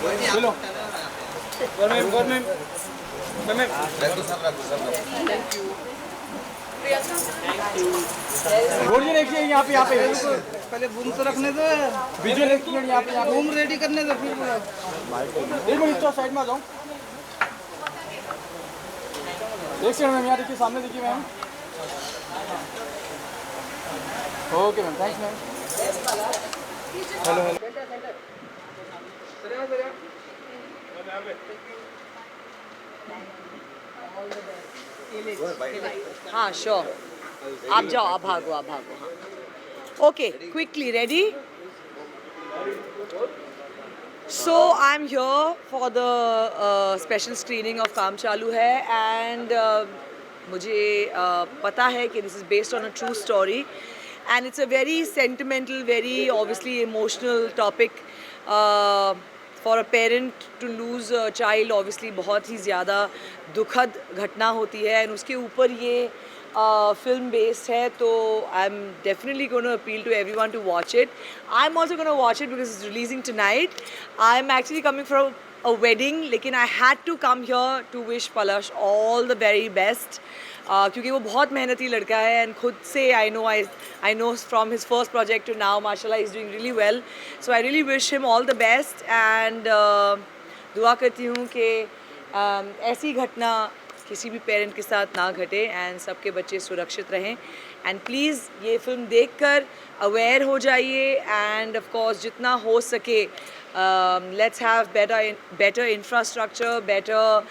चलो गवर्नमेंट बोलिए एक यहाँ पे पहले बूम तो रखने दो, विजुअल एक मिनट यहाँ पे बूम रेडी करने दो, फिर बोलो। एक मिनट तो साइड में आ जाओ। एक सेकंड मैम, यहाँ देखिए, सामने देखिए ma'am. Okay ma'am, thanks ma'am. Hello hello. हाँ श्योर, आप जाओ, आप भागो, हाँ okay, quickly ready. So I'm here for the special screening of काम चालू है and मुझे पता है कि this is based on a true story and it's a very sentimental, very obviously emotional topic for a parent to lose a child. Obviously बहुत ही ज़्यादा दुखद घटना होती है and उसके ऊपर ये film based है, तो I'm definitely going to appeal to everyone to watch it. I'm also going to watch it because it's releasing tonight. I'm actually coming from a wedding, लेकिन I had to come here to wish Palash all the very best. क्योंकि वो बहुत मेहनती लड़का है and खुद से I know from his first project to now, mashallah, he's doing really well. So I really wish him all the best and दुआ करती हूँ कि ऐसी घटना किसी भी पेरेंट के साथ ना घटे एंड सबके बच्चे सुरक्षित रहें एंड प्लीज़ ये फिल्म देखकर अवेयर हो जाइए एंड ऑफ कोर्स जितना हो सके let's have better infrastructure, better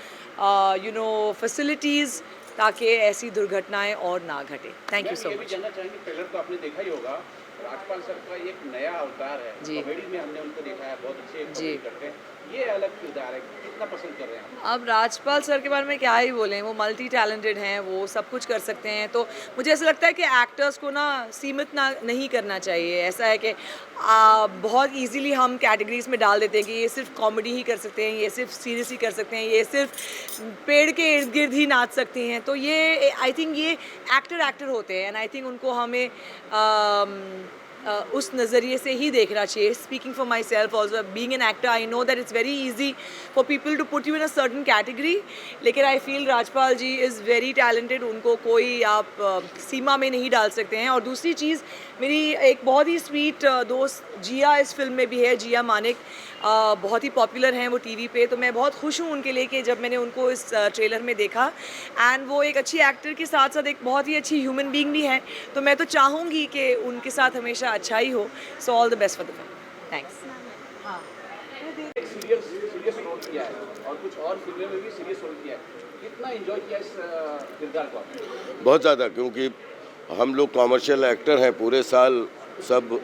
facilities, ताकि ऐसी दुर्घटनाएं और ना घटे। Thank you so much. जानना चाहेंगे, ट्रेलर तो आपने देखा ही होगा, राजपाल सर का एक नया अवतार है जी। कॉमेडी में हमने उनको देखा है, बहुत अच्छे जी। कॉमेडी करते हैं, ये अलग किरदार है, कितना पसंद कर रहे हैं आप? अब राजपाल सर के बारे में क्या ही बोलें, वो मल्टी टैलेंटेड हैं, वो सब कुछ कर सकते हैं। तो मुझे ऐसा लगता है कि एक्टर्स को ना सीमित ना नहीं करना चाहिए। ऐसा है कि बहुत इजीली हम कैटेगरीज में डाल देते हैं कि ये सिर्फ कॉमेडी ही कर सकते हैं, ये सिर्फ सीरियस ही कर सकते हैं, ये सिर्फ पेड़ के इर्द गिर्द ही नाच सकती हैं। तो ये आई थिंक ये एक्टर होते हैं एंड आई थिंक उनको हमें उस नज़रिए से ही देखना चाहिए। Speaking for myself also, being an actor, I know that it's very easy for people to put you in a certain category, लेकिन I feel Rajpal ji is very talented, उनको कोई आप सीमा में नहीं डाल सकते हैं। और दूसरी चीज़, मेरी एक बहुत ही स्वीट दोस्त जिया इस फिल्म में भी है, जिया मानिक, बहुत ही पॉपुलर हैं वो टीवी पे, तो मैं बहुत खुश हूँ उनके लिए कि जब मैंने उनको इस ट्रेलर में देखा एंड वो एक अच्छी एक्टर के साथ साथ एक बहुत ही अच्छी ह्यूमन बीइंग भी हैं, तो मैं तो चाहूँगी कि उनके साथ हमेशा अच्छा ही हो। So all the best for the film. Thanks. एक सीरियस रोल किया है और कुछ और फिल्मों में भी सीरियस रोल किया है, कितना एंजॉय किया इस किरदार को आपने? बहुत ज़्यादा, क्योंकि हम लोग कॉमर्शियल एक्टर हैं, पूरे साल सब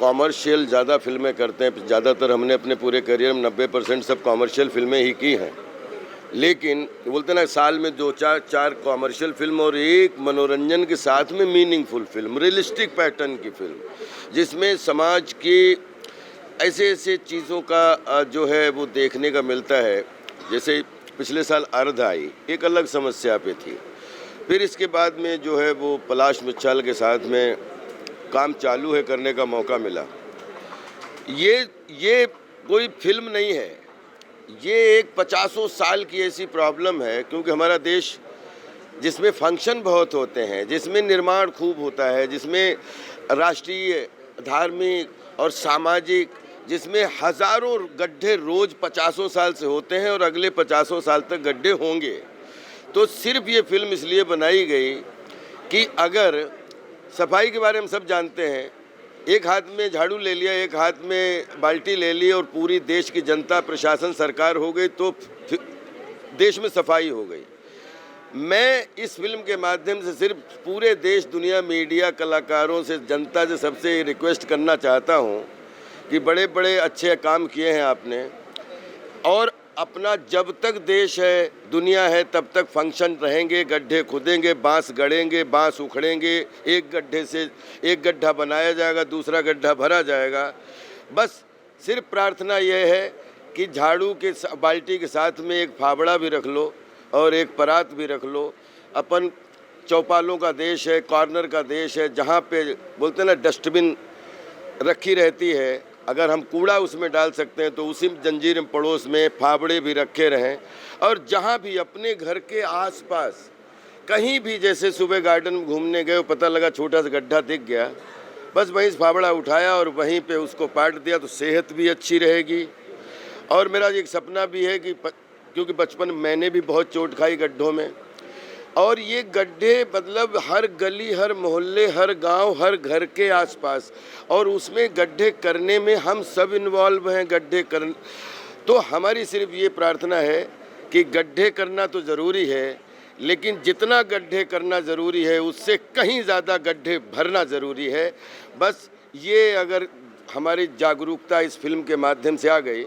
कॉमर्शियल ज़्यादा फिल्में करते हैं। ज़्यादातर हमने अपने पूरे करियर में 90% सब कॉमर्शियल फिल्में ही की हैं, लेकिन बोलते ना साल में 2-4 कॉमर्शियल फिल्म और एक मनोरंजन के साथ में मीनिंगफुल फिल्म, रियलिस्टिक पैटर्न की फिल्म, जिसमें समाज की ऐसे चीज़ों का जो है वो देखने का मिलता है। जैसे पिछले साल अर्ध आई, एक अलग समस्या पे थी, फिर इसके बाद में जो है वो पलाश मिच्छाल के साथ में काम चालू है करने का मौका मिला। ये कोई फिल्म नहीं है, ये एक 50 साल की ऐसी प्रॉब्लम है, क्योंकि हमारा देश जिसमें फंक्शन बहुत होते हैं, जिसमें निर्माण खूब होता है, जिसमें राष्ट्रीय, धार्मिक और सामाजिक, जिसमें हज़ारों गड्ढे रोज़ 50 साल से होते हैं और अगले 50 साल तक गड्ढे होंगे, तो सिर्फ ये फिल्म इसलिए बनाई गई कि अगर सफाई के बारे में सब जानते हैं, एक हाथ में झाड़ू ले लिया, एक हाथ में बाल्टी ले ली और पूरी देश की जनता, प्रशासन, सरकार हो गई, तो देश में सफाई हो गई। मैं इस फिल्म के माध्यम से सिर्फ पूरे देश, दुनिया, मीडिया, कलाकारों से, जनता से सबसे रिक्वेस्ट करना चाहता हूं कि बड़े बड़े अच्छे काम किए हैं आपने, और अपना जब तक देश है, दुनिया है, तब तक फंक्शन रहेंगे, गड्ढे खुदेंगे, बांस गड़ेंगे, बांस उखड़ेंगे, एक गड्ढे से एक गड्ढा बनाया जाएगा, दूसरा गड्ढा भरा जाएगा। बस सिर्फ प्रार्थना यह है कि झाड़ू के बाल्टी के साथ में एक फावड़ा भी रख लो और एक परात भी रख लो। अपन चौपालों का देश है, कॉर्नर का देश है, जहाँ पे बोलते हैं ना डस्टबिन रखी रहती है, अगर हम कूड़ा उसमें डाल सकते हैं तो उसी जंजीर में पड़ोस में फावड़े भी रखे रहें, और जहाँ भी अपने घर के आसपास कहीं भी, जैसे सुबह गार्डन में घूमने गए, पता लगा छोटा सा गड्ढा दिख गया, बस वहीं से फावड़ा उठाया और वहीं पे उसको पाट दिया, तो सेहत भी अच्छी रहेगी। और मेरा एक सपना भी है कि क्योंकि बचपन मैंने भी बहुत चोट खाई गड्ढों में, और ये गड्ढे मतलब हर गली, हर मोहल्ले, हर गांव, हर घर के आसपास, और उसमें गड्ढे करने में हम सब इन्वॉल्व हैं। गड्ढे कर, तो हमारी सिर्फ ये प्रार्थना है कि गड्ढे करना तो ज़रूरी है, लेकिन जितना गड्ढे करना ज़रूरी है उससे कहीं ज़्यादा गड्ढे भरना ज़रूरी है। बस ये अगर हमारी जागरूकता इस फिल्म के माध्यम से आ गई,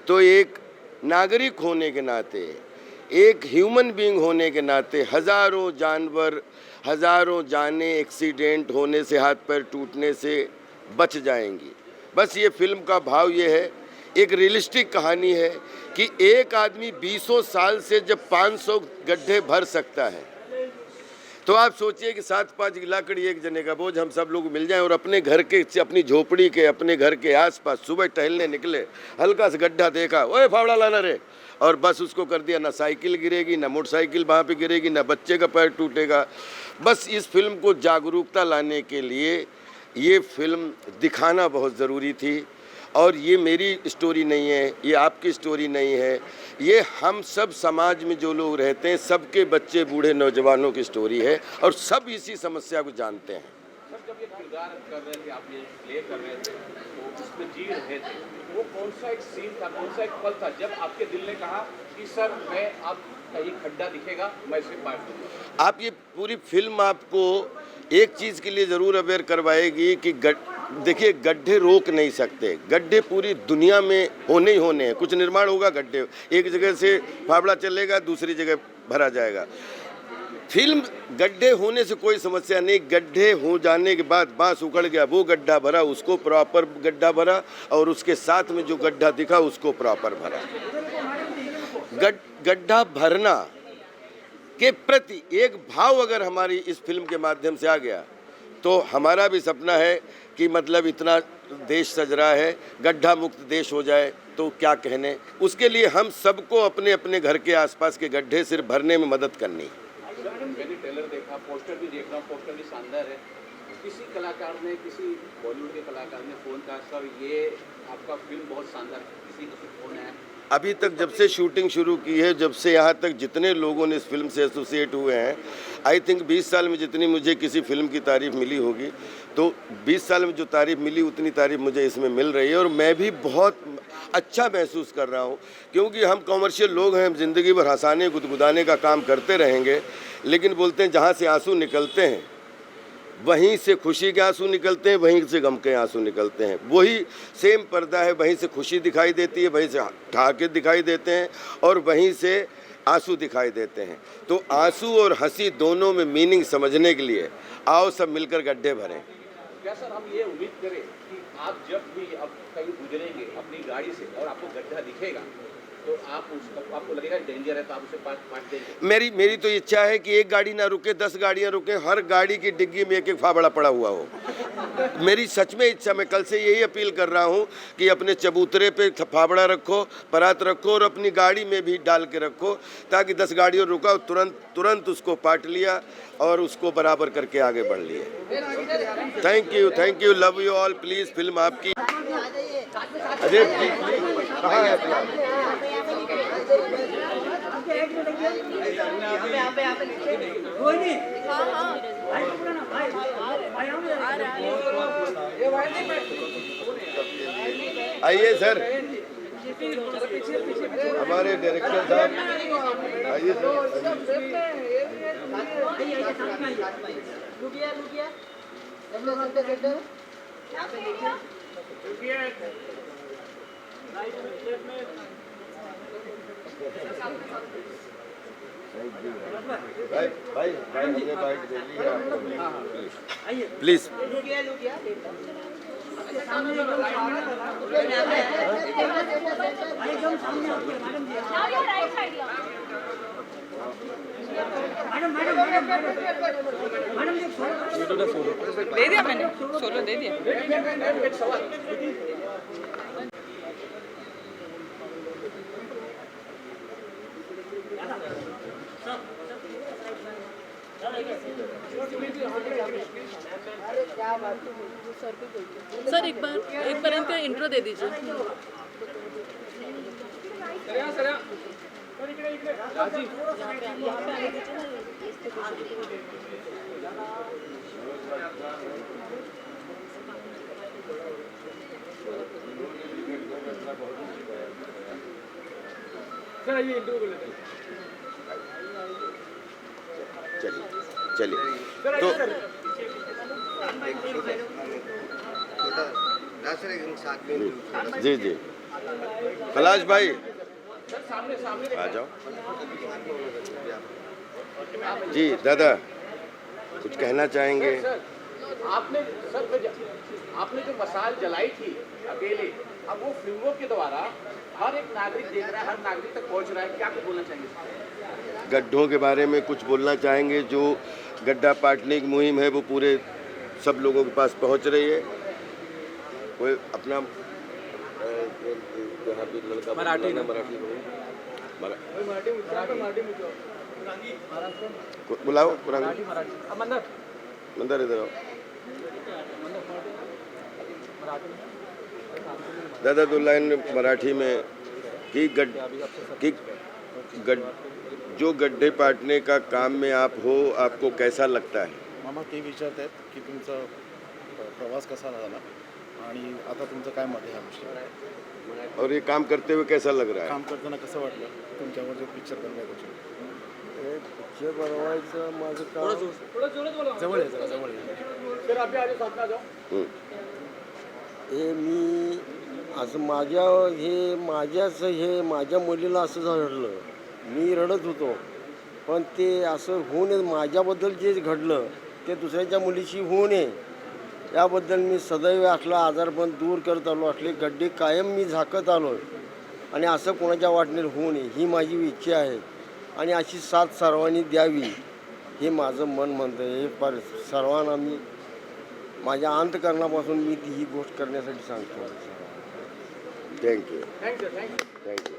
तो एक नागरिक होने के नाते, एक ह्यूमन बीइंग होने के नाते, हज़ारों जानवर, हज़ारों जानें एक्सीडेंट होने से, हाथ पैर टूटने से बच जाएंगी। बस ये फिल्म का भाव ये है, एक रियलिस्टिक कहानी है कि एक आदमी 20 साल से जब 500 गड्ढे भर सकता है, तो आप सोचिए कि 7-5 लाकड़ी एक जने का बोझ हम सब लोग मिल जाएं और अपने घर के, अपनी झोपड़ी के, अपने घर के आसपास सुबह टहलने निकले, हल्का सा गड्ढा देखा, ओए फावड़ा लाना रे, और बस उसको कर दिया, ना साइकिल गिरेगी, ना मोटरसाइकिल वहाँ पे गिरेगी, ना बच्चे का पैर टूटेगा। बस इस फिल्म को जागरूकता लाने के लिए ये फिल्म दिखाना बहुत ज़रूरी थी। और ये मेरी स्टोरी नहीं है, ये आपकी स्टोरी नहीं है, ये हम सब समाज में जो लोग रहते हैं, सबके बच्चे, बूढ़े, नौजवानों की स्टोरी है, और सब इसी समस्या को जानते हैं। सर, जब ये किरदार कर रहे थे, आप ये प्ले कर रहे थे, तो उसमें जी रहे थे, वो कौन सा एक सीन था, कौन सा एक पल था जब आपके दिल ने कहा कि सर मैं अब कहीं खड्डा दिखेगा मैं इसे पार करूँगा? आप ये पूरी फिल्म आपको एक चीज़ के लिए ज़रूर अवेयर करवाएगी कि देखिए, गड्ढे रोक नहीं सकते, गड्ढे पूरी दुनिया में होने ही होने हैं। कुछ निर्माण होगा, गड्ढे एक जगह से फावड़ा चलेगा, दूसरी जगह भरा जाएगा। फिल्म गड्ढे होने से कोई समस्या नहीं, गड्ढे हो जाने के बाद बांस उखड़ गया, वो गड्ढा भरा, उसको प्रॉपर गड्ढा भरा, और उसके साथ में जो गड्ढा दिखा उसको प्रॉपर भरा। गड्ढा भरना के प्रति एक भाव अगर हमारी इस फिल्म के माध्यम से आ गया, तो हमारा भी सपना है कि मतलब इतना देश सज रहा है, गड्ढा मुक्त देश हो जाए तो क्या कहने। उसके लिए हम सबको अपने अपने घर के आसपास के गड्ढे सिर्फ भरने में मदद करनी। मैंने ट्रेलर देखा, पोस्टर भी देख रहा हूँ, पोस्टर भी शानदार है। किसी कलाकार ने, किसी बॉलीवुड के कलाकार ने फ़ोन कहा सर ये आपका फिल्म बहुत शानदार, किसी का फ़ोन है? अभी तक जब से शूटिंग शुरू की है, जब से यहाँ तक जितने लोगों ने इस फिल्म से एसोसिएट हुए हैं, आई थिंक 20 साल में जितनी मुझे किसी फिल्म की तारीफ़ मिली होगी, तो 20 साल में जो तारीफ़ मिली उतनी तारीफ़ मुझे इसमें मिल रही है। और मैं भी बहुत अच्छा महसूस कर रहा हूँ, क्योंकि हम कॉमर्शियल लोग हैं, हम ज़िंदगी भर हंसाने गुदगुदाने का काम करते रहेंगे, लेकिन बोलते हैं जहाँ से आंसू निकलते हैं वहीं से खुशी के आंसू निकलते हैं, वहीं से गम के आंसू निकलते हैं। वही सेम पर्दा है, वहीं से खुशी दिखाई देती है, वहीं से ठहाके दिखाई देते हैं, और वहीं से आंसू दिखाई देते हैं। तो आंसू और हंसी दोनों में मीनिंग समझने के लिए आओ सब मिलकर गड्ढे भरें। क्या सर हम ये उम्मीद करें कि आप जब भी अब कहीं गुजरेंगे अपनी गाड़ी से और आपको गड्ढा दिखेगा, तो आपको लगेगा डेंजर है, तो आप उसे पाट देंगे? मेरी तो इच्छा है कि एक गाड़ी ना रुके, 10 गाड़ियाँ रुके, हर गाड़ी की डिग्गी में एक एक फावड़ा पड़ा हुआ हो। मेरी सच में इच्छा, मैं कल से यही अपील कर रहा हूँ कि अपने चबूतरे पे फावड़ा रखो, परात रखो, और अपनी गाड़ी में भी डाल के रखो, ताकि 10 गाड़ियों रुका तुरंत उसको पाट लिया और उसको बराबर करके आगे बढ़ लिए। Thank you, love you all. Please film आपकी। अजय जी कहाँ है फिलहाल? आइए सर, हमारे डायरेक्टर साहब आइए भाई हमने बाइट दे ली है आपको, प्लीज। दे दिया मैंने, सोलो दे दिया। एक सवाल, सर एक बार इनका इंट्रो दे दीजिए। सर ये इंटरव्यू कर लेते हैं। चलिए तो जी जी पलाश भाई आ जाओ जी। दादा कुछ कहना चाहेंगे? आपने आपने जो मसाल जलाई थी अकेले, अब वो फिल्मों के द्वारा हर एक नागरिक देख रहा है, हर नागरिक तक पहुंच रहा है, क्या कुछ बोलना चाहेंगे? गड्ढों के बारे में कुछ बोलना चाहेंगे? जो गड्ढा पाटने की मुहिम है वो पूरे सब लोगों के पास पहुंच रही है। कोई अपना लड़का मराठी बुलाओ मंदर इधर आओ। दादा दो लाइन मराठी में कि जो गड्ढे पाटने का काम में आप हो, आपको कैसा लगता है? मामा ते विचारतात की तुमचा प्रवास कसा झाला आणि आता तुमचं काय मत आहे ह्या विषयावर? और ये काम करते हुए कैसा लग रहा है? काम करताना कसं वाटलं तुमच्यावर जो पिक्चर बनवायचं? पिक्चर बनवायचं माझं काम जवळ आहे, जरा जवळ आहे. सर आप भी आ जाओ, साथ में आ जाओ। हे मी असं माझ्या मुलीला असं घडलं, मी रडत होतो, पण ते असं होऊ नये, माझ्याबद्दल जे घडलं ते दुसऱ्याच्या मुलीशी होऊ नये याबद्दल मी सदैव असला आजारपण दूर करत आलो, असले गड्डे कायम मी झाकत आलो आणि असं कोणाच्या वाटणीत होऊ नये ही माझी इच्छा आहे आणि अशी साथ सर्वांनी द्यावी हे माझं मन म्हणतं. हे पर सर्वांना मी माझ्या अंतकरणापासून मी ही गोष्ट करण्यासाठी सांगतो. थँक्यू थैंक थँक्यू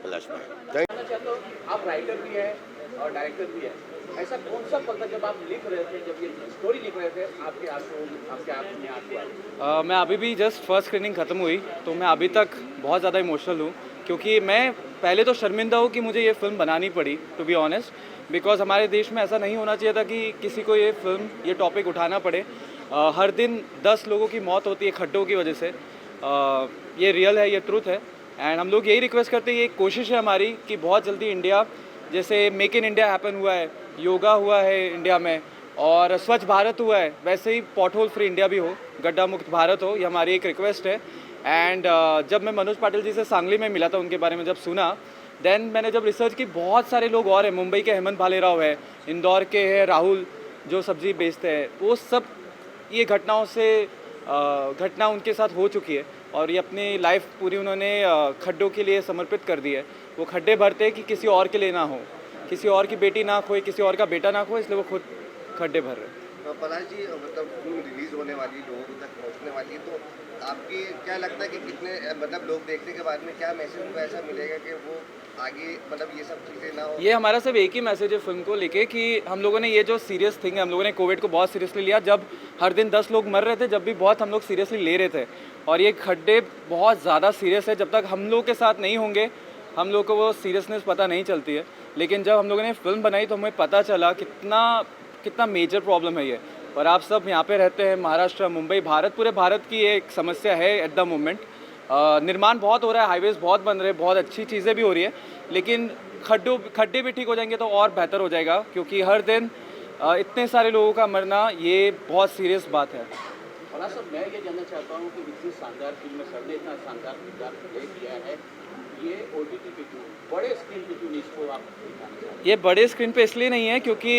पलाश भाई थैंक। कहना चाहता हूँ, आप राइटर भी हैं और डायरेक्टर भी हैं, ऐसा कौन सा पल था जब आप लिख रहे थे, जब ये स्टोरी लिख रहे थे, आपके आप में आंसू आए? मैं अभी भी जस्ट फर्स्ट स्क्रीनिंग ख़त्म हुई तो मैं अभी तक बहुत ज़्यादा इमोशनल हूँ, क्योंकि मैं पहले तो शर्मिंदा हूँ कि मुझे ये फ़िल्म बनानी पड़ी, टू बी ऑनेस्ट, बिकॉज हमारे देश में ऐसा नहीं होना चाहिए था कि किसी को ये फिल्म, ये टॉपिक उठाना पड़े। हर दिन 10 लोगों की मौत होती है खड्डों की वजह से। ये रियल है, ये ट्रूथ है, एंड हम लोग यही रिक्वेस्ट करते हैं, ये कोशिश है हमारी कि बहुत जल्दी इंडिया, जैसे मेक इन इंडिया हैपन हुआ है, योगा हुआ है इंडिया में, और स्वच्छ भारत हुआ है, वैसे ही पॉट होल फ्री इंडिया भी हो, गड्ढा मुक्त भारत हो, ये हमारी एक रिक्वेस्ट है। एंड जब मैं मनोज पाटिल जी से सांगली में मिला था, उनके बारे में जब सुना, देन मैंने जब रिसर्च की, बहुत सारे लोग और हैं, मुंबई के हेमंत भालेराव है, इंदौर के हैं राहुल जो सब्जी बेचते हैं, वो सब ये घटना उनके साथ हो चुकी है और ये अपनी लाइफ पूरी उन्होंने खड्डों के लिए समर्पित कर दी है। वो खड्डे भरते हैं कि किसी और के लिए ना हो, किसी और की बेटी ना खोए, किसी और का बेटा ना खोए, इसलिए वो खुद खड्डे भर रहे हैं। पलाश जी, मतलब फिल्म रिलीज होने वाली, लोगों तक पहुंचने वाली, तो आपकी क्या लगता है कि कितने मतलब लोग देखने के बाद में क्या मैसेज उनको ऐसा मिलेगा कि वो आगे मतलब ये सब चीज़ें ना हो? ये हमारा सिर्फ एक ही मैसेज है फिल्म को लेके कि हम लोगों ने ये जो सीरियस थिंग है, हम लोगों ने कोविड को बहुत सीरियसली लिया। जब हर दिन 10 लोग मर रहे थे, जब भी बहुत हम लोग सीरियसली ले रहे थे, और ये खड्डे बहुत ज़्यादा सीरियस है। जब तक हम लोग के साथ नहीं होंगे, हम लोग को वो सीरियसनेस पता नहीं चलती है। लेकिन जब हम लोगों ने फिल्म बनाई तो हमें पता चला कितना मेजर प्रॉब्लम है ये। और आप सब यहाँ पे रहते हैं, महाराष्ट्र, मुंबई, भारत, पूरे भारत की एक समस्या है एट द मोमेंट। निर्माण बहुत हो रहा है, हाईवेज बहुत बन रहे हैं, बहुत अच्छी चीज़ें भी हो रही है, लेकिन खड्डे भी ठीक हो जाएंगे तो और बेहतर हो जाएगा, क्योंकि हर दिन इतने सारे लोगों का मरना ये बहुत सीरियस बात है। पलाश साहब, मैं ये जानना चाहता हूँ कि इतनी शानदार फिल्म में सर ने इतना शानदार किरदार प्ले किया है, ये OTT पे क्यों, बड़े स्क्रीन पे क्यों इसको आप दिखाना चाहते हैं? ये बड़े स्क्रीन पे इसलिए नहीं है क्योंकि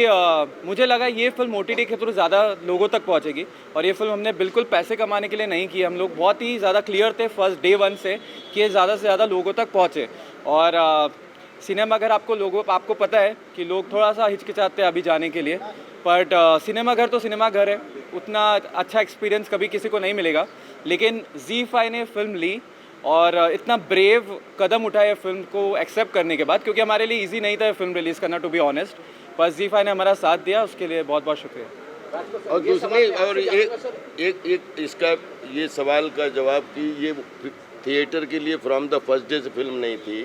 मुझे लगा ये फिल्म OTT के थ्रू ज़्यादा लोगों तक पहुंचेगी, और ये फिल्म हमने बिल्कुल पैसे कमाने के लिए नहीं की। हम लोग बहुत ही ज़्यादा क्लियर थे फर्स्ट डे वन से कि ये ज़्यादा से ज़्यादा लोगों तक पहुँचे। और सिनेमाघर आपको पता है कि लोग थोड़ा सा हिचकिचाते हैं अभी जाने के लिए, बट सिनेमाघर तो सिनेमाघर है, उतना अच्छा एक्सपीरियंस कभी किसी को नहीं मिलेगा। लेकिन ZEE5 ने फिल्म ली और इतना ब्रेव कदम उठाया फिल्म को एक्सेप्ट करने के बाद, क्योंकि हमारे लिए इजी नहीं था फिल्म रिलीज़ करना, टू बी ऑनेस्ट। पर ZEE5 ने हमारा साथ दिया, उसके लिए बहुत बहुत शुक्रिया। और दूसरी और एक इसका ये सवाल का जवाब कि ये थिएटर के लिए फ्रॉम द फर्स्ट डे से फिल्म नहीं थी,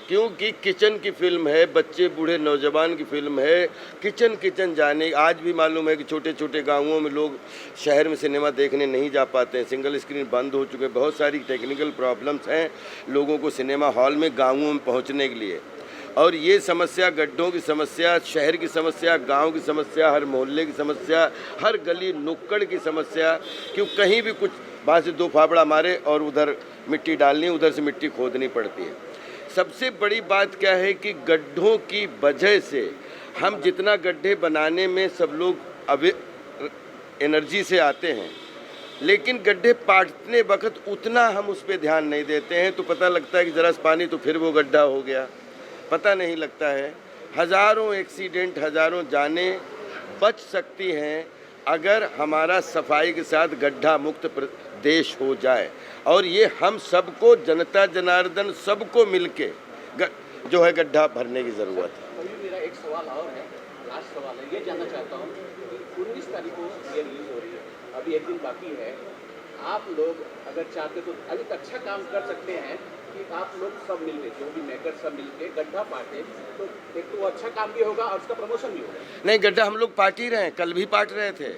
क्योंकि किचन की फिल्म है, बच्चे बूढ़े नौजवान की फिल्म है। किचन जाने, आज भी मालूम है कि छोटे छोटे गांवों में लोग शहर में सिनेमा देखने नहीं जा पाते हैं, सिंगल स्क्रीन बंद हो चुके हैं, बहुत सारी टेक्निकल प्रॉब्लम्स हैं लोगों को सिनेमा हॉल में गांवों में पहुंचने के लिए। और ये समस्या, गड्ढों की समस्या, शहर की समस्या, गांव की समस्या, हर मोहल्ले की समस्या, हर गली नुक्कड़ की समस्या, क्यों कहीं भी कुछ वहाँ से दो फाफड़ा मारे और उधर मिट्टी डालनी, उधर से मिट्टी खोदनी पड़ती है। सबसे बड़ी बात क्या है कि गड्ढों की वजह से हम जितना गड्ढे बनाने में सब लोग एनर्जी से आते हैं, लेकिन गड्ढे पाटने वक्त उतना हम उस पर ध्यान नहीं देते हैं। तो पता लगता है कि ज़रा पानी तो फिर वो गड्ढा हो गया, पता नहीं लगता है। हज़ारों एक्सीडेंट, हज़ारों जानें बच सकती हैं अगर हमारा सफाई के साथ गड्ढा मुक्त देश हो जाए। और ये हम सबको, जनता जनार्दन सबको मिलके जो है गड्ढा भरने की ज़रूरत है। अभी मेरा एक सवाल और है, लास्ट सवाल है, ये जानना चाहता हूँ कि 19 तारीख को ये रिलीज हो रही है, अभी एक दिन बाकी है। आप लोग अगर चाहते तो अभी तक अच्छा काम कर सकते हैं कि आप लोग सब मिलके, जो भी मेकर सब मिलके गड्ढा पाटे, तो एक तो वो अच्छा काम भी होगा और उसका प्रमोशन भी होगा। नहीं, गड्ढा हम लोग पाट ही रहे हैं, कल भी पाट रहे थे,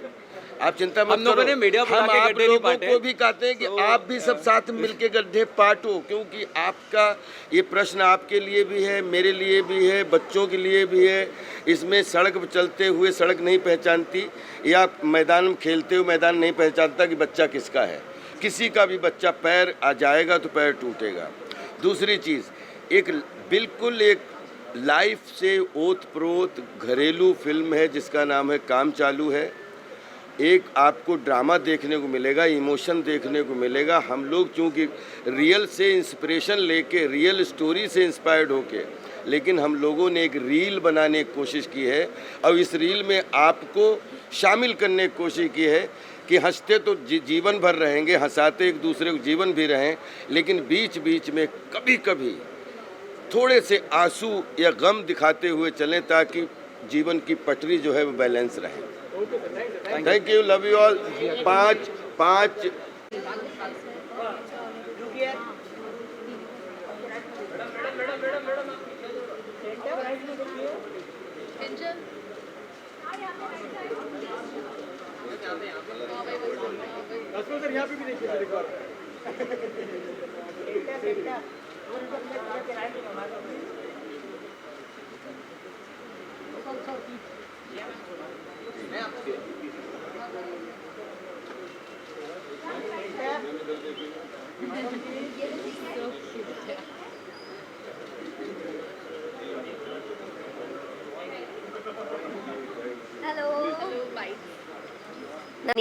आप चिंता मत करो। हम आप लोगों को भी कहते हैं कि आप भी सब साथ मिलके गड्ढे पाटो, क्योंकि आपका ये प्रश्न आपके लिए भी है, मेरे लिए भी है, बच्चों के लिए भी है। इसमें सड़क पर चलते हुए सड़क नहीं पहचानती, या मैदान में खेलते हुए मैदान नहीं पहचानता कि बच्चा किसका है। किसी का भी बच्चा पैर आ जाएगा तो पैर टूटेगा। दूसरी चीज़, एक बिल्कुल एक लाइफ से ओत प्रोत घरेलू फिल्म है जिसका नाम है काम चालू है। एक आपको ड्रामा देखने को मिलेगा, इमोशन देखने को मिलेगा। हम लोग चूँकि रियल से इंस्पिरेशन लेके, रियल स्टोरी से इंस्पायर्ड होके, लेकिन हम लोगों ने एक रील बनाने की कोशिश की है और इस रील में आपको शामिल करने की कोशिश की है कि हंसते तो जीवन भर रहेंगे, हंसाते एक दूसरे को जीवन भी रहें, लेकिन बीच बीच में कभी कभी थोड़े से आंसू या गम दिखाते हुए चलें ताकि जीवन की पटरी जो है वो बैलेंस रहे। Thank you, love you all. पाँच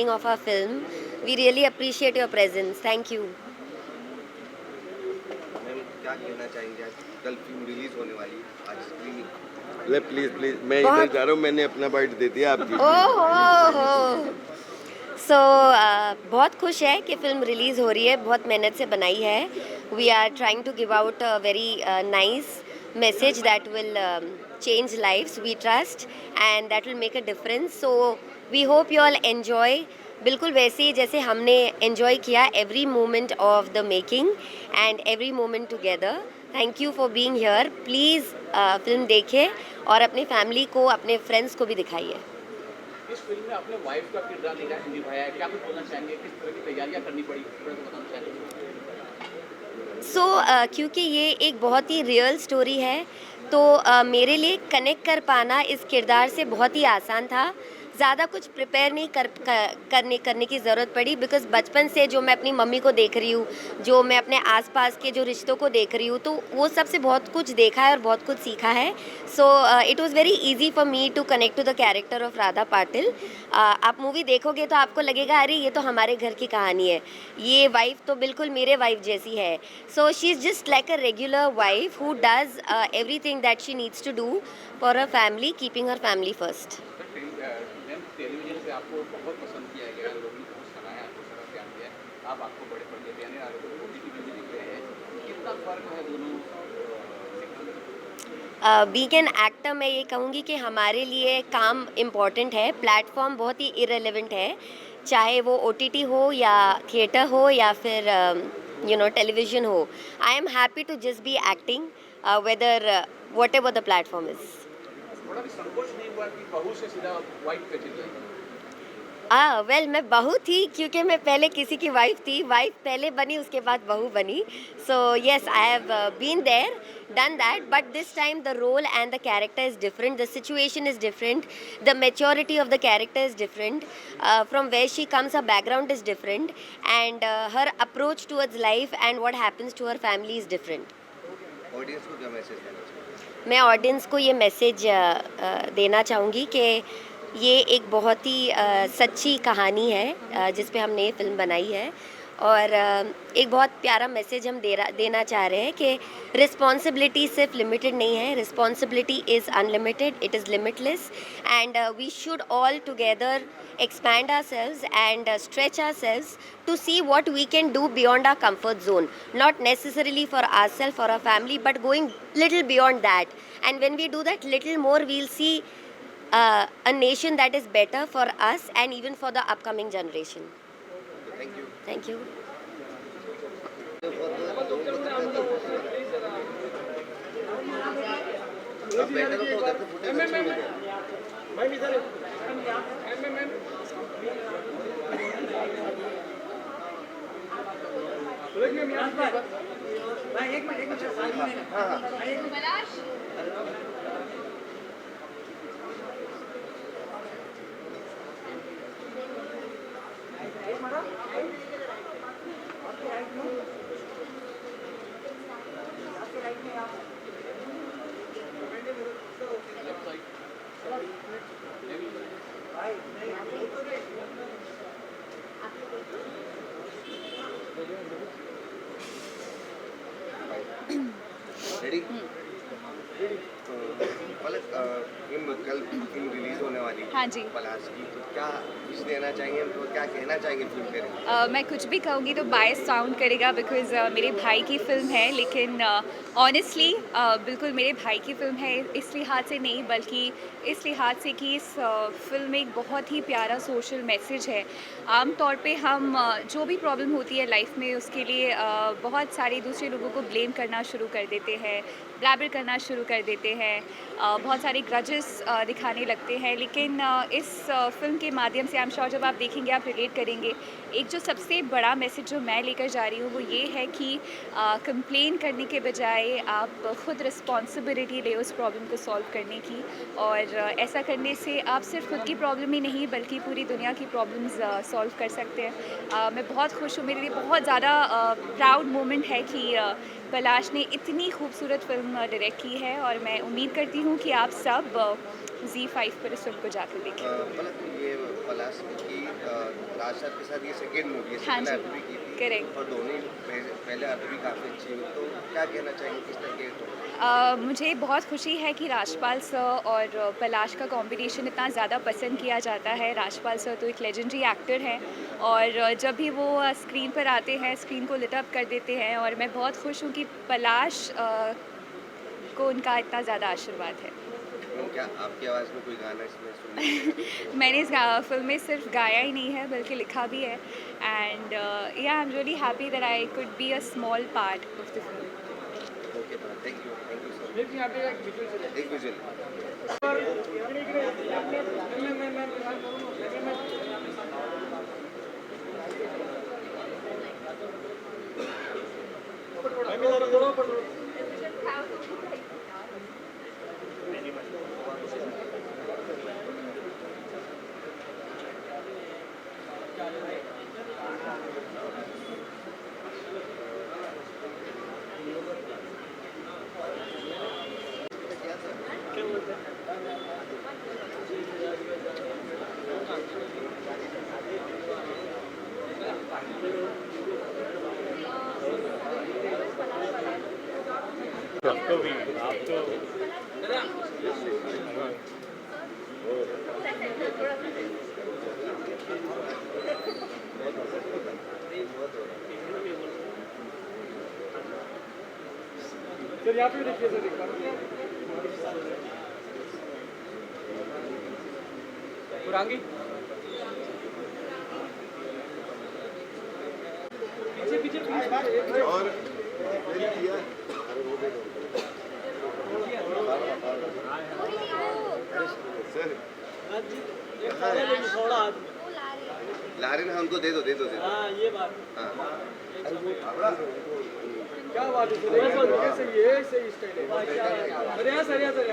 of our film. We really appreciate your presence. Thank you. Ma'am क्या कहना चाहेंगे, आज कल फिल्म रिलीज होने वाली है, आज स्क्रीनिंग। ले प्लीज मैं इधर जा रहा हूँ, मैंने अपना बाइट दे दिया आप। सो बहुत खुश है कि फिल्म रिलीज़ हो रही है, बहुत मेहनत से बनाई है। We are trying to give out a very nice message that will change lives, we trust, and that will make a difference. So we hope you all enjoy, बिल्कुल वैसे ही जैसे हमने एन्जॉय किया every moment of the making and every moment together. Thank you for being here. Please film देखें और अपने family को, अपने फ्रेंड्स को भी दिखाइए। इस फिल्म में अपने वाइफ का किरदार निभाया है, क्या कुछ बोलना चाहेंगे, किस तरह की तैयारियां करनी पड़ी, बताना चाहेंगे? सो क्योंकि ये एक बहुत ही रियल स्टोरी है, तो मेरे लिए कनेक्ट कर पाना इस किरदार से बहुत ही आसान था। ज़्यादा कुछ प्रिपेयर नहीं करने की ज़रूरत पड़ी, बिकॉज बचपन से जो मैं अपनी मम्मी को देख रही हूँ, जो मैं अपने आसपास के जो रिश्तों को देख रही हूँ, तो वो सबसे बहुत कुछ देखा है और बहुत कुछ सीखा है. So it was very easy for me to connect to the character of Radha Patil. आप मूवी देखोगे तो आपको लगेगा अरे ये तो हमारे घर की कहानी है, ये वाइफ तो बिल्कुल मेरे वाइफ जैसी है. So she is just like a regular wife who does everything that she needs to do for her family, keeping her family first. Television से आपको बहुत पसंद किया गया, लोगों ने बहुत सराहा, आपको सारा प्यार दिया है, आप आपको बड़े पर्दे पे आने वाले को ओटीटी में भी दिख रहे हैं, कितना फर्क है दोनों? बीइंग एन एक्टर मैं ये कहूँगी कि हमारे लिए काम इम्पॉर्टेंट है, प्लेटफॉर्म बहुत ही इरेलेवेंट है, चाहे वो ओटीटी हो या थिएटर हो या फिर टेलीविजन हो. I am happy to just be acting whether whatever the platform is. थोड़ा भी संकोच नहीं हुआ कि बहू से सीधा वाइफ पे चली गई? वेल मैं बहू थी क्योंकि मैं पहले किसी की वाइफ थी, वाइफ पहले बनी उसके बाद बहू बनी. So yes, I have been there, done that, but this time the role and the character is different, the situation is different, the maturity of the character is different, from where she comes her background is different, and her approach towards life and what happens to her family is different. Audience को क्या message देना चाहिए? मैं audience को ये message देना चाहूँगी कि ये एक बहुत ही सच्ची कहानी है जिस पे हमने ये फिल्म बनाई है, और एक बहुत प्यारा मैसेज हम देना चाह रहे हैं कि रिस्पॉन्सिबिलिटी सिर्फ लिमिटेड नहीं है, responsibility is unlimited, it is limitless, and we should all together expand ourselves and stretch ourselves to see what we can do beyond our comfort zone, not necessarily for ourselves, for our family, but going little beyond that. And when we do that little more, we'll see a nation that is better for us and even for the upcoming generation. Thank you. Thank you. अब better हो तो उधर से footage अच्छे मिलेंगे. Ready? कल film release होने वाली है. हाँ जी. पलाश की, तो क्या कुछ देना चाहेंगे, तो क्या कहना चाहेंगे फिल्म के लिए? मैं कुछ भी कहूँगी तो बायस साउंड करेगा, बिकॉज मेरे भाई की फ़िल्म है, लेकिन ऑनेस्टली बिल्कुल मेरे भाई की फ़िल्म है, इस लिहाज से नहीं बल्कि इस लिहाज से कि इस फिल्म में एक बहुत ही प्यारा सोशल मैसेज है. आम तौर पे हम जो भी प्रॉब्लम होती है लाइफ में उसके लिए बहुत सारे दूसरे लोगों को ब्लेम करना शुरू कर देते हैं, ब्लैबर करना शुरू कर देते हैं, बहुत सारे ग्रजेस दिखाने लगते हैं. लेकिन इस फिल्म के माध्यम से आई एम श्योर जब आप देखेंगे आप रिलेट करेंगे. एक जो सबसे बड़ा मैसेज जो मैं लेकर जा रही हूँ वो ये है कि कंप्लेन करने के बजाय आप खुद रिस्पॉन्सिबिलिटी ले उस प्रॉब्लम को सॉल्व करने की, और ऐसा करने से आप सिर्फ खुद की प्रॉब्लम ही नहीं बल्कि पूरी दुनिया की प्रॉब्लम्स सॉल्व कर सकते हैं. मैं बहुत खुश हूँ, मेरे लिए बहुत ज़्यादा प्राउड मोमेंट है कि पलाश ने इतनी खूबसूरत फिल्म डायरेक्ट की है, और मैं उम्मीद करती हूँ कि आप सब Z5 पर इस फिल्म को जाकर देखें. मतलब ये पलाश की राज सर के साथ ये सेकेंड मूवी है, हाँ सेकेंड जी. आर्ट भी की थी, करेक्ट. और दोनों ही पहले आर्ट भी काफ़ी अच्छी हुई. तो क्या कहना चाहेंगे, किस तरह के? मुझे बहुत खुशी है कि राजपाल सर और पलाश का कॉम्बिनेशन इतना ज़्यादा पसंद किया जाता है. राजपाल सर तो एक लेजेंडरी एक्टर हैं, और जब भी वो स्क्रीन पर आते हैं स्क्रीन को लिट अप कर देते हैं, और मैं बहुत खुश हूँ कि पलाश को उनका इतना ज़्यादा आशीर्वाद है. क्या आपकी आवाज़ में कोई गाना इसमें सुनने? मैंने इस फिल्म में सिर्फ गाया ही नहीं है बल्कि लिखा भी है, एंड या I am really happy that I could be a small part of the film. Okay, thank you sir. एक विजुअल. सर यहाँ पे देखिए सर एक बार पुरांगी पीछे पीछे प्लीज और सर ला रहे ना, उनको दे दो दे दो दे दो। हाँ ये बात हाँ क्या बात है सर, ये सही स्टाइल है। अरे यार सर सर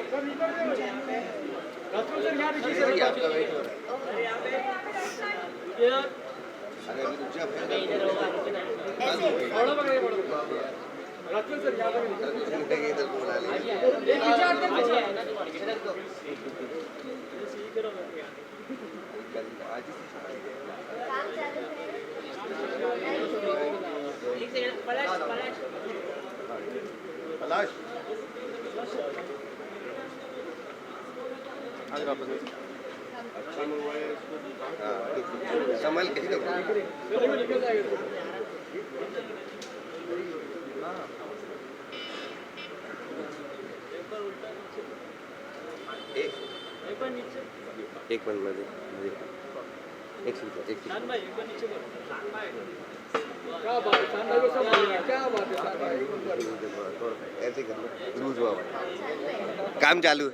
सर यहाँ देखिए सर आपका वेट हो रहा है। अरे अभी रुक जा भाई। बड़ा पकड़े बड़ा राजपूत सर यहाँ पे इधर को बुला ले। आज पलाश अच्छा मंगवाया इसको। हाँ संभल के निकल जाएगा एक मिनट में एक सेकंड क्या बात है शान भाई को सब बोल रहे हैं, क्या बात है शान भाई ऐसे कर लो लूज हुआ भाई। काम चालू है।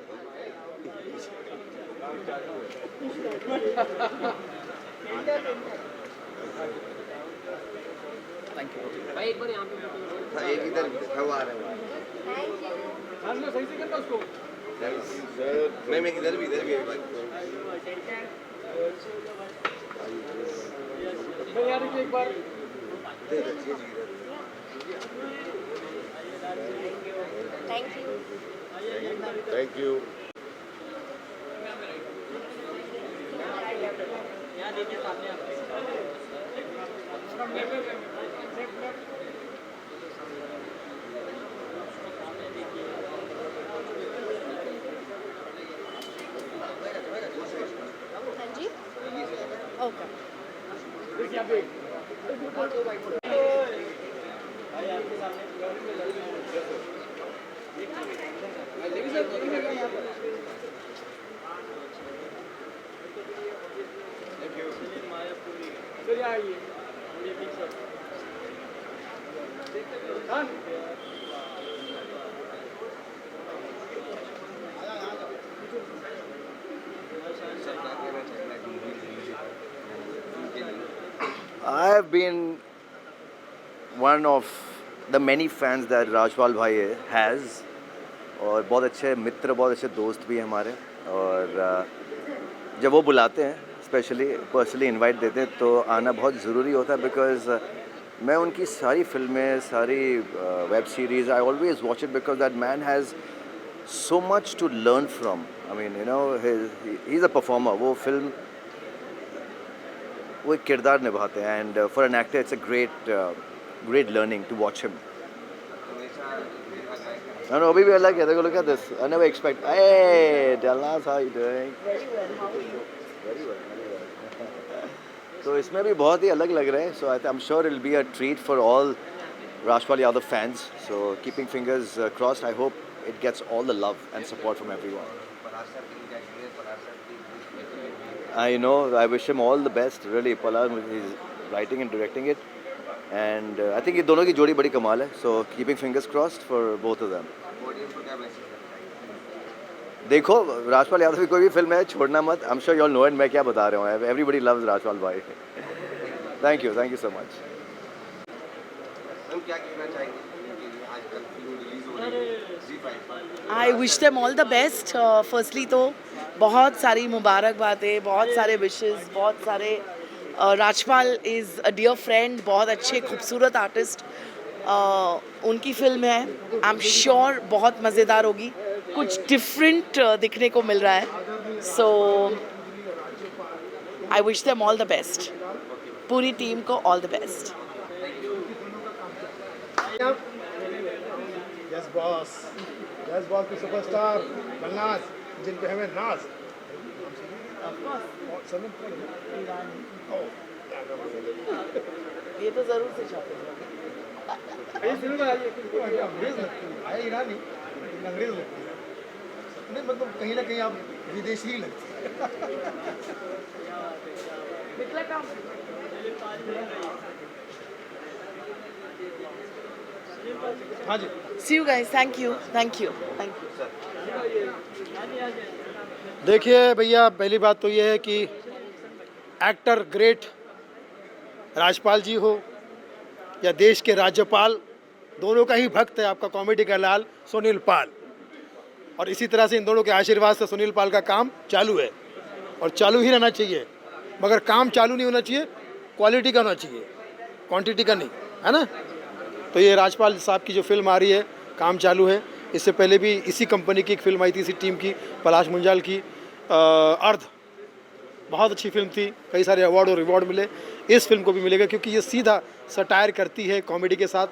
हाँ एक इधर हाँ वो आ रहा है। शान भाई सही से करना उसको मैं इधर भी एक बार। मैं यार एक बार थैंक यू। Thank you. हाँ जी ओके। सर यहाँ आइए शान I have been one of the many fans that Rajpal भाई has और बहुत अच्छे मित्र बहुत अच्छे दोस्त भी हैं हमारे और जब वो बुलाते हैं स्पेशली पर्सनली इनवाइट देते हैं तो आना बहुत ज़रूरी होता है बिकॉज मैं उनकी सारी फिल्में सारी web series I always watch it because that man has so much to learn from. I mean, you know, he's a performer. वो फिल्म वो एक किरदार निभाते हैं and for an actor it's a great learning to watch him. No, अभी भी अलग है. देखो, look at this. I never expect. Hey, Dallas, how you doing? Very well. तो इसमें भी बहुत ही अलग लग रहे हैं. So I'm sure it'll be a treat for all Rajpal Yadav fans. So keeping fingers crossed. I hope it gets all the love and support from everyone. I know. I wish him all the best. Really, Pala is writing and directing it, and I think ये दोनों की जोड़ी बड़ी कमाल है. So keeping fingers crossed for both of them. देखो, राजपाल यादव की कोई भी फिल्म है छोड़ना मत. I'm sure you all know it. मैं क्या बता रहा हूँ. Everybody loves राजपाल भाई. Thank you so much. हम क्या कहना चाहेंगे आजकल फिल्म रिलीज हो रही है Z5? I wish them all the best. Firstly तो बहुत सारी मुबारकबादें, बहुत सारे विशेस, बहुत सारे Rajpal is a dear friend, बहुत अच्छे खूबसूरत आर्टिस्ट. उनकी फिल्म है, आई एम श्योर बहुत मज़ेदार होगी. कुछ डिफरेंट दिखने को मिल रहा है. So I wish them all the best. पूरी टीम को all the best. Yes boss की सुपरस्टार मलनाज, जिन पे हमें नाज। ये तो ज़रूर से छापेंगे। अंग्रेज लगती है, आया ईरानी लेकिन अंग्रेज लगती है। नहीं मतलब कहीं ना कहीं आप विदेशी ही लगती है। हाँ जी, See you guys. Thank you. देखिए भैया, पहली बात तो ये है कि एक्टर ग्रेट राजपाल जी हो या देश के राज्यपाल, दोनों का ही भक्त है आपका कॉमेडी का लाल सुनील पाल। और इसी तरह से इन दोनों के आशीर्वाद से सुनील पाल का काम चालू है और चालू ही रहना चाहिए। मगर काम चालू नहीं होना चाहिए, क्वालिटी का होना चाहिए, क्वांटिटी का नहीं, है ना। तो ये राजपाल साहब की जो फिल्म आ रही है, काम चालू है। इससे पहले भी इसी कंपनी की एक फिल्म आई थी, इसी टीम की, पलाश मुंजाल की, अर्ध, बहुत अच्छी फिल्म थी, कई सारे अवार्ड और रिवॉर्ड मिले। इस फिल्म को भी मिलेगा क्योंकि ये सीधा सटायर करती है कॉमेडी के साथ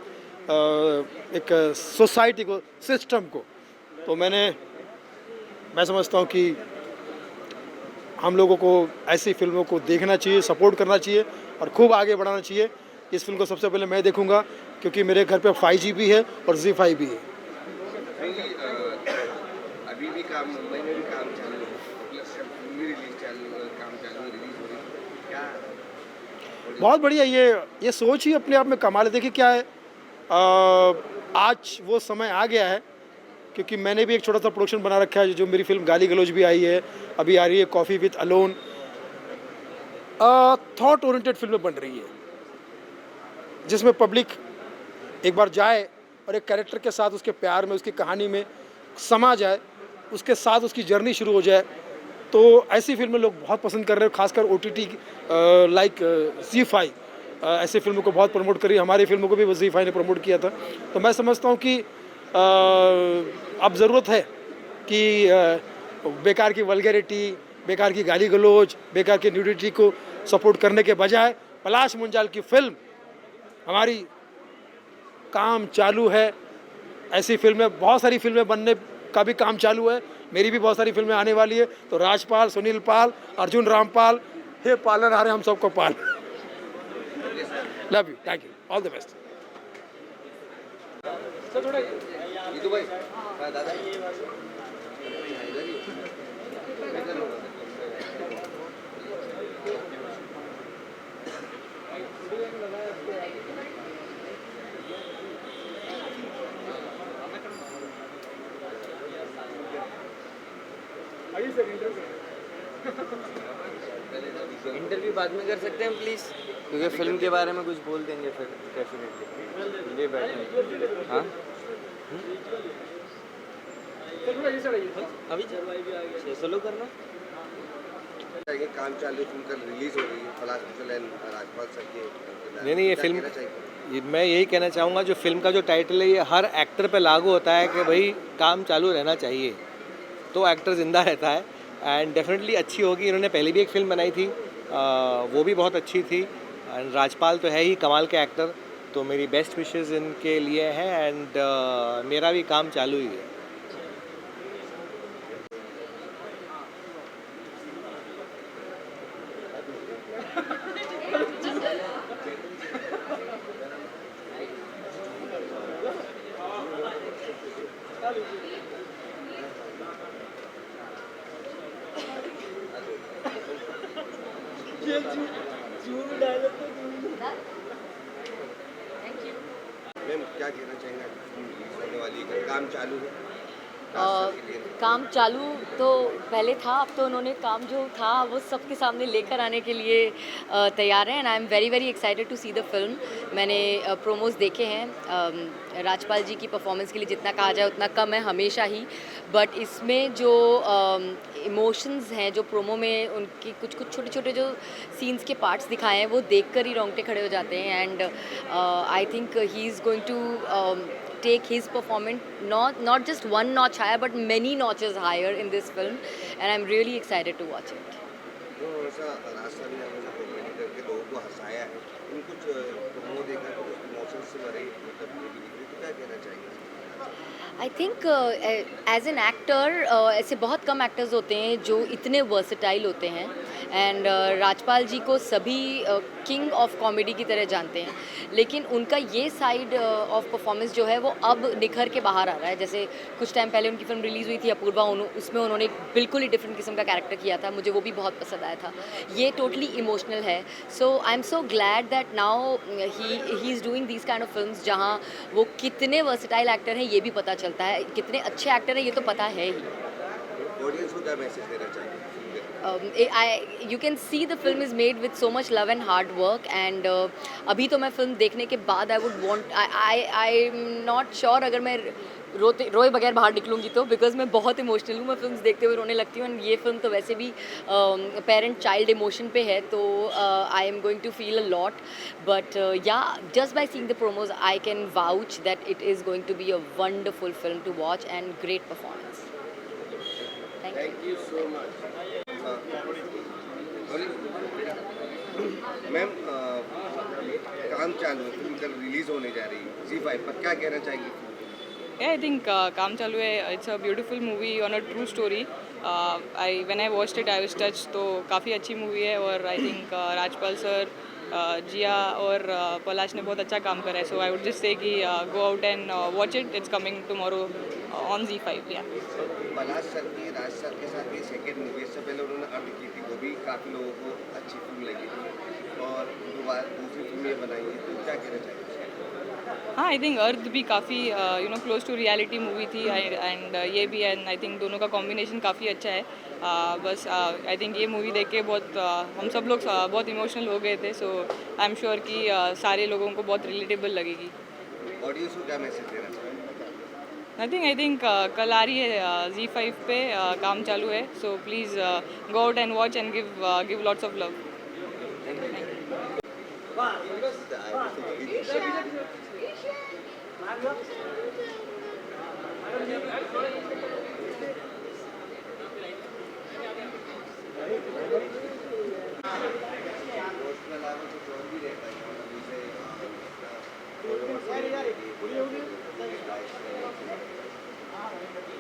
एक सोसाइटी को, सिस्टम को। तो मैं समझता हूँ कि हम लोगों को ऐसी फिल्मों को देखना चाहिए, सपोर्ट करना चाहिए और खूब आगे बढ़ाना चाहिए। इस फिल्म को सबसे पहले मैं देखूंगा क्योंकि मेरे घर पे 5G भी है और ZEE5 भी है। अभी भी काम, मुंबई में भी काम चालू है, फिल्म रिलीज काम चालू है, रिलीज हो रही है क्या? बहुत बढ़िया, ये सोच ही अपने आप में कमाल है। देखिए क्या है, आज वो समय आ गया है क्योंकि मैंने भी एक छोटा सा प्रोडक्शन बना रखा है, जो मेरी फिल्म गाली गलौज भी आई है, अभी आ रही है coffee with alone. Thought oriented फिल्में बन रही है जिसमें पब्लिक एक बार जाए और एक कैरेक्टर के साथ उसके प्यार में, उसकी कहानी में समा जाए, उसके साथ उसकी जर्नी शुरू हो जाए। तो ऐसी फिल्में लोग बहुत पसंद कर रहे हैं, खासकर OTT लाइक ZEE5 ऐसी फिल्मों को बहुत प्रमोट करी। हमारी फिल्मों को भी ZEE5 ने प्रमोट किया था। तो मैं समझता हूँ कि अब ज़रूरत है कि बेकार की वल्गैरिटी, बेकार की गाली गलौज, बेकार की न्यूडिटी को सपोर्ट करने के बजाय पलाश मुंजाल की फिल्म, हमारी काम चालू है। ऐसी फिल्में, बहुत सारी फिल्में बनने का भी काम चालू है, मेरी भी बहुत सारी फिल्में आने वाली है। तो राजपाल, सुनील पाल, अर्जुन रामपाल, हे पालन हारे हम सबको पाल। Love you, thank you, all the best. भाई दादा इंटरव्यू बाद में कर सकते हैं प्लीज़, क्योंकि फिल्म के बारे में कुछ बोल देंगे फिर डेफिनेटली। ये बैठे, हाँ अभी चलो करना। काम चालू, फिल्म कल रिलीज हो रही है, पलाश मुंजाल एंड राजपाल सर के। नहीं, ये फिल्म, मैं यही कहना चाहूँगा, जो फिल्म का जो टाइटल है ये हर एक्टर पे लागू होता है कि भाई काम चालू रहना चाहिए, तो एक्टर ज़िंदा रहता है। एंड डेफिनेटली अच्छी होगी। इन्होंने पहले भी एक फ़िल्म बनाई थी, वो भी बहुत अच्छी थी। एंड राजपाल तो है ही कमाल के एक्टर, तो मेरी बेस्ट विशेज़ इनके लिए हैं। एंड मेरा भी काम चालू ही है। मैम क्या कहना चाहेंगे, फिल्म रिलीज होने वाली है, काम चालू है? काम चालू तो पहले था, अब तो उन्होंने काम जो था वो सबके सामने लेकर आने के लिए तैयार हैं। And I am very very excited to see the film. मैंने प्रोमोज देखे हैं। राजपाल जी की परफॉर्मेंस के लिए जितना कहा जाए उतना कम है हमेशा ही, बट इसमें जो इमोशंस हैं, जो प्रोमो में उनकी कुछ कुछ छोटे छोटे जो सीन्स के पार्ट्स दिखाए हैं, वो देखकर ही रोंगटे खड़े हो जाते हैं। And I think he is going to take his performance not just one notch higher but many notches higher in this film, and I'm really excited to watch it. तो ऐसा राजस्थान में हमें कॉमेडी करके लोगों को को हंसाया है, इन कुछ प्रोमो देखा तो कुछ इमोशंस से भरे मतलब मूवी दिख रही, तो क्या कहना चाहिए? I think as an actor ऐसे बहुत कम एक्टर्स होते हैं जो इतने वर्सेटाइल होते हैं एंड राजपाल जी को सभी किंग ऑफ कॉमेडी की तरह जानते हैं, लेकिन उनका ये साइड ऑफ परफॉर्मेंस जो है वो अब निखर के बाहर आ रहा है। जैसे कुछ टाइम पहले उनकी फिल्म रिलीज़ हुई थी अपूर्वा, उसमें उन्होंने एक बिल्कुल ही डिफरेंट किस्म का कैरेक्टर किया था, मुझे वो भी बहुत पसंद आया था। ये टोटली इमोशनल है, so I am so glad that now he is doing these kind of films जहाँ वो कितने वर्सेटाइल एक्टर हैं ये भी पता चलता है, कितने अच्छे एक्टर हैं ये तो पता है ही। ऑडियंस को क्या मैसेज देना चाहिए? You can see the film is made with so much love and hard work and अभी तो मैं फिल्म देखने के बाद I'm not sure अगर मैं रोए बगैर बाहर निकलूँगी तो, बिकॉज मैं बहुत इमोशनल हूँ, मैं फिल्म्स देखते हुए रोने लगती हूँ एंड ये फिल्म तो वैसे भी पेरेंट चाइल्ड इमोशन पे है, तो I am going to feel a lot, but yeah just by seeing the promos I can vouch that it is going to be a wonderful film to watch and great performance. Thank you so much ma'am. काम चालू है, film कल release होने जा रही है ZEE5 पर, क्या कहना चाहेंगी? Yeah, I think काम चालू है, it's a beautiful movie on a true story. When I watched it I was touched, तो काफ़ी अच्छी मूवी है और I think राजपाल सर, जिया और पलाश ने बहुत अच्छा काम करा है, so I would just say कि go out and watch it. It's coming tomorrow on ZEE5. Yeah. Palash sir की राज सर के साथ भी सेकेंड मूवी, इससे पहले उन्होंने अर्थ की थी, वो भी काफ़ी लोगों को अच्छी फिल्म लगी थी और दोबारा दूसरी फिल्म ये बनाई है, तो क्या कहना चाहिए? हाँ, आई थिंक अर्थ भी काफ़ी क्लोज टू रियलिटी मूवी थी एंड ये भी, एंड आई थिंक दोनों का कॉम्बिनेशन काफ़ी अच्छा है। बस आई थिंक ये मूवी देख के बहुत हम सब लोग बहुत इमोशनल हो गए थे, सो आई एम श्योर कि सारे लोगों को बहुत रिलेटेबल लगेगी। ऑडियंस को क्या मैसेज देना चाहिए? आई थिंक कल आ रही है ZEE5 पे, काम चालू है, so please go out and watch and give lots of love.